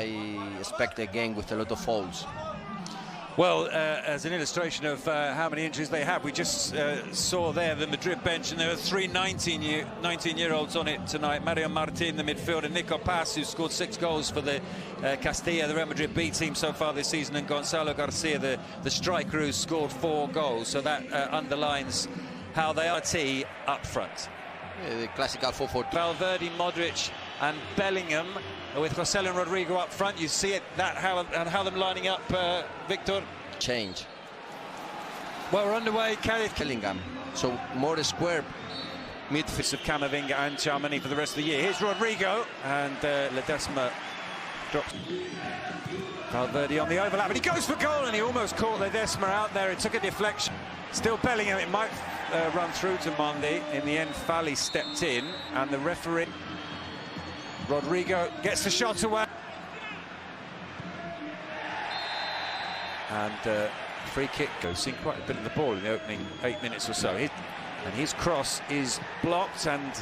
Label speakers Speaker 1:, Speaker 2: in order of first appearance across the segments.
Speaker 1: I expect a game with a lot of fouls.
Speaker 2: Well, as an illustration of how many injuries they have, we just saw there the Madrid bench, and there are three 19-year-olds on it tonight. Mario Martin, the midfielder, Nico Paz, who scored 6 goals for the Castilla, the Real Madrid B team so far this season, and Gonzalo Garcia, the striker, who scored 4 goals. So that underlines how they are up front.
Speaker 1: Yeah, the classical 4-4-2.
Speaker 2: Valverde, Modric and Bellingham, with Joselu and Rodrygo up front. You see it, how them lining up, Victor.
Speaker 1: Change.
Speaker 2: Well, we're underway. Cadix,
Speaker 1: Bellingham. So more square
Speaker 2: midfield of Camavinga and Tchouaméni for the rest of the year. Here's Rodrygo, and Ledesma drops. Valverde on the overlap, and he goes for goal, and he almost caught Ledesma out there. It took a deflection. Still Bellingham. It might run through to Monday. In the end, Fali stepped in, and the referee. Rodrygo gets the shot away. And free kick goes. Seen quite a bit of the ball in the opening 8 minutes or so. And his cross is blocked, and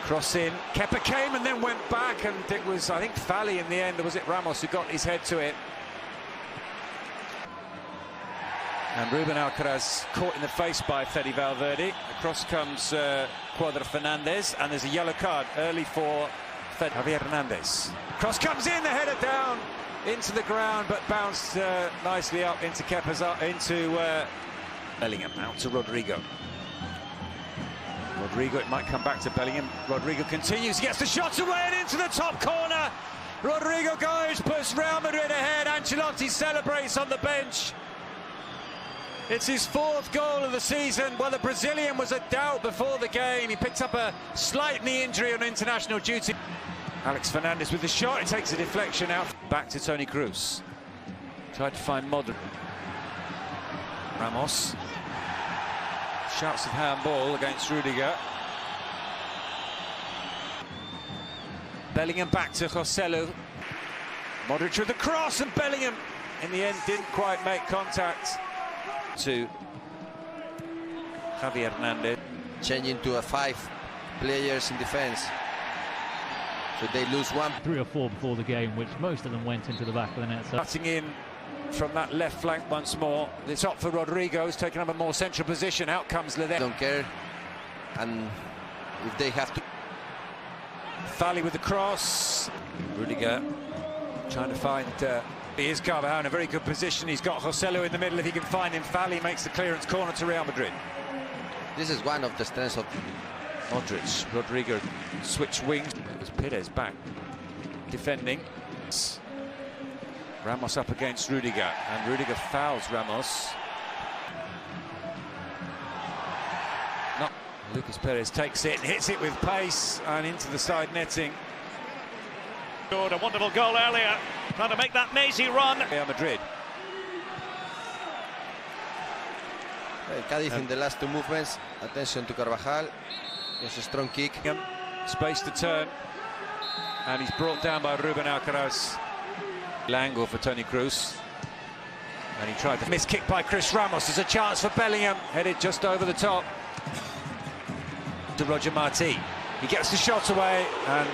Speaker 2: cross in. Kepa came and then went back, and it was, I think, Fali in the end, or was it Ramos who got his head to it? And Ruben Alcaraz caught in the face by Fede Valverde. Across comes Cuadra Fernandez, and there's a yellow card early for Javier Hernandez. Cross comes in, the header down into the ground, but bounced nicely up into Kepa's Bellingham, out to Rodrygo. Rodrygo, it might come back to Bellingham. Rodrygo continues, he gets the shot away and into the top corner. Rodrygo goes, puts Real Madrid ahead. Ancelotti celebrates on the bench. It's his 4th goal of the season. Well, the Brazilian was a doubt before the game. He picked up a slight knee injury on international duty. Alex Fernandez with the shot. It takes a deflection out. Back to Toni Kroos. Tried to find Modric. Ramos. Shouts of handball against Rudiger. Bellingham back to Joselu. Modric with the cross, and Bellingham in the end didn't quite make contact. To Javier Hernandez.
Speaker 1: Changing to a 5 players in defense. So they lose 1.
Speaker 3: 3 or 4 before the game, which most of them went into the back of the net. So.
Speaker 2: Cutting in from that left flank once more. The top for Rodrygo, who's taken up a more central position. Out comes Ledesma.
Speaker 1: Don't care. And if they have to.
Speaker 2: Fali with the cross. Rudiger trying to find. Here's Carvajal in a very good position. He's got Joselu in the middle. If he can find him, Fali makes the clearance corner to Real Madrid.
Speaker 1: This is one of the strengths of
Speaker 2: Modric. Rodrygo switch wings. It was Pires back defending. Ramos up against Rudiger, and Rudiger fouls Ramos. No, Lucas Pires takes it and hits it with pace and into the side netting.
Speaker 4: Scored a wonderful goal earlier, trying to make that mazy run.
Speaker 2: Real Madrid.
Speaker 1: Cadix in the last 2 movements. Attention to Carvajal. There's a strong kick.
Speaker 2: Space to turn, and he's brought down by Ruben Alcaraz. Angle for Toni Kroos, and he tried to miss kick by Chris Ramos. There's a chance for Bellingham, headed just over the top to Roger Marti. He gets the shot away, and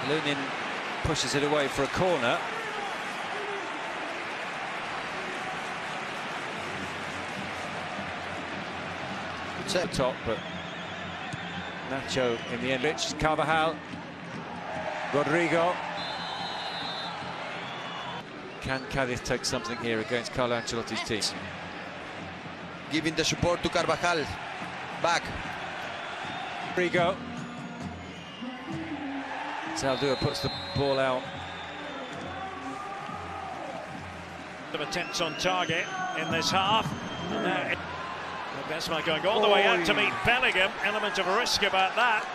Speaker 2: Lunin pushes it away for a corner. Good top, but Nacho in the end. Rich, Carvajal, Rodrygo. Can Cadix take something here against Carlo Ancelotti's team?
Speaker 1: Giving the support to Carvajal. Back.
Speaker 2: Rodrygo. Zaldúa puts the ball out.
Speaker 4: Of attempts on target in this half. And now Ledesma going all the way out to meet Bellingham. Element of risk about that.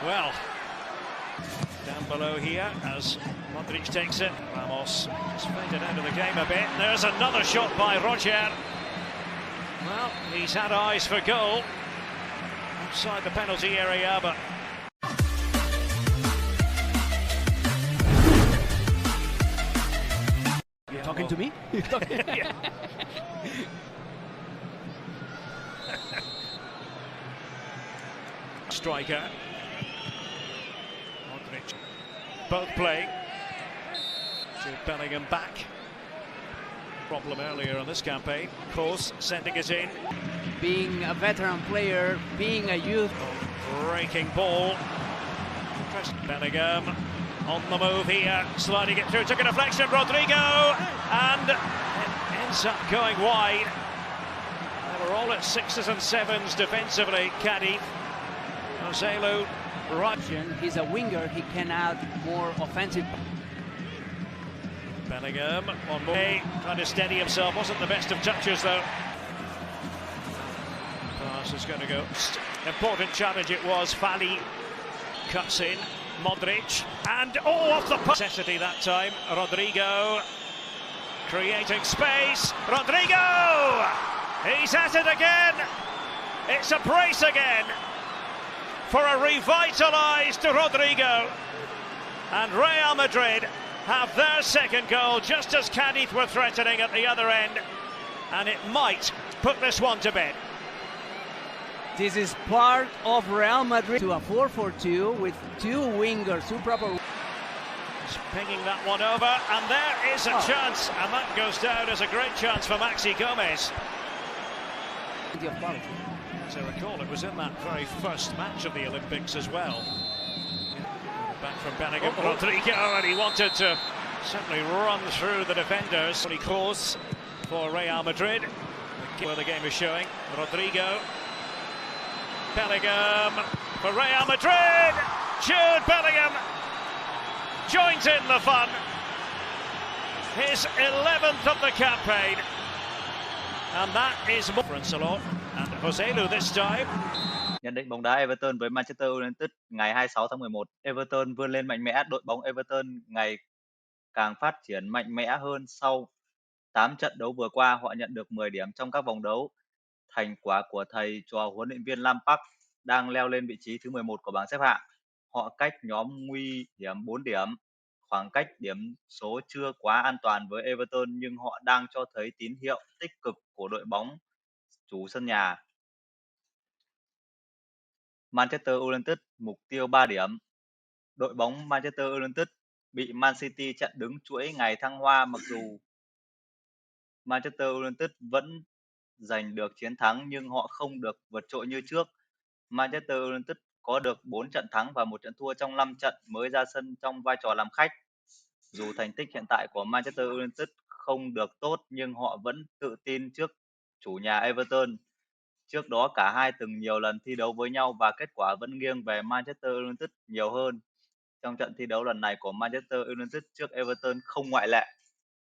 Speaker 4: Well, down below here as Modric takes it. Ramos just faded out of the game a bit. There's another shot by Roger. Well, he's had eyes for goal outside the penalty area, but
Speaker 3: You're talking to me?
Speaker 4: yeah. Striker. both playing. Jude Bellingham back. Problem earlier on this campaign. Course sending it in.
Speaker 5: Being a veteran player, being a youth.
Speaker 4: Breaking ball. Bellingham on the move here, sliding it through, took a deflection, Rodrygo, and it ends up going wide. They were all at 6s and 7s defensively, Cadix. Roselu, right.
Speaker 5: He's a winger, he can add more offensive.
Speaker 4: Bellingham on more, trying to steady himself, wasn't the best of touches though. Pass is going to go. Important challenge it was. Fali cuts in. Modric and off the necessity that time. Rodrygo creating space. Rodrygo! He's at it again. It's a brace again for a revitalised Rodrygo. And Real Madrid have their second goal just as Cadix were threatening at the other end. And it might put this one to bed.
Speaker 5: This is part of Real Madrid to a 4-4-2 with two wingers, two proper.
Speaker 4: He's pinging that one over, and there is a chance, and that goes down as a great chance for Maxi Gomez. As I recall, it was in that very first match of the Olympics as well. Back from Bellingham, Rodrygo, and he wanted to simply run through the defenders. He calls for Real Madrid, where the game is showing. Rodrygo. Bellingham for Real Madrid. Jude Bellingham joins in the fun. His 11th of the campaign. And that is difference a lot. And Roselu this time.
Speaker 6: Nhận định bóng đá Everton với Manchester United ngày 26 tháng 11. Everton vươn lên mạnh mẽ, đội bóng Everton ngày càng phát triển mạnh mẽ hơn sau 8 trận đấu vừa qua. Họ nhận được 10 điểm trong các vòng đấu. Thành quả của thầy trò huấn luyện viên Lampard đang leo lên vị trí thứ 11 của bảng xếp hạng. Họ cách nhóm nguy hiểm 4 điểm. Khoảng cách điểm số chưa quá an toàn với Everton nhưng họ đang cho thấy tín hiệu tích cực của đội bóng chủ sân nhà. Manchester United mục tiêu 3 điểm. Đội bóng Manchester United bị Man City chặn đứng chuỗi ngày thăng hoa mặc dù Manchester United vẫn giành được chiến thắng nhưng họ không được vượt trội như trước. Manchester United có được 4 trận thắng và 1 trận thua trong 5 trận mới ra sân trong vai trò làm khách. Dù thành tích hiện tại của Manchester United không được tốt nhưng họ vẫn tự tin trước chủ nhà Everton. Trước đó cả hai từng nhiều lần thi đấu với nhau và kết quả vẫn nghiêng về Manchester United nhiều hơn. Trong trận thi đấu lần này của Manchester United trước Everton không ngoại lệ.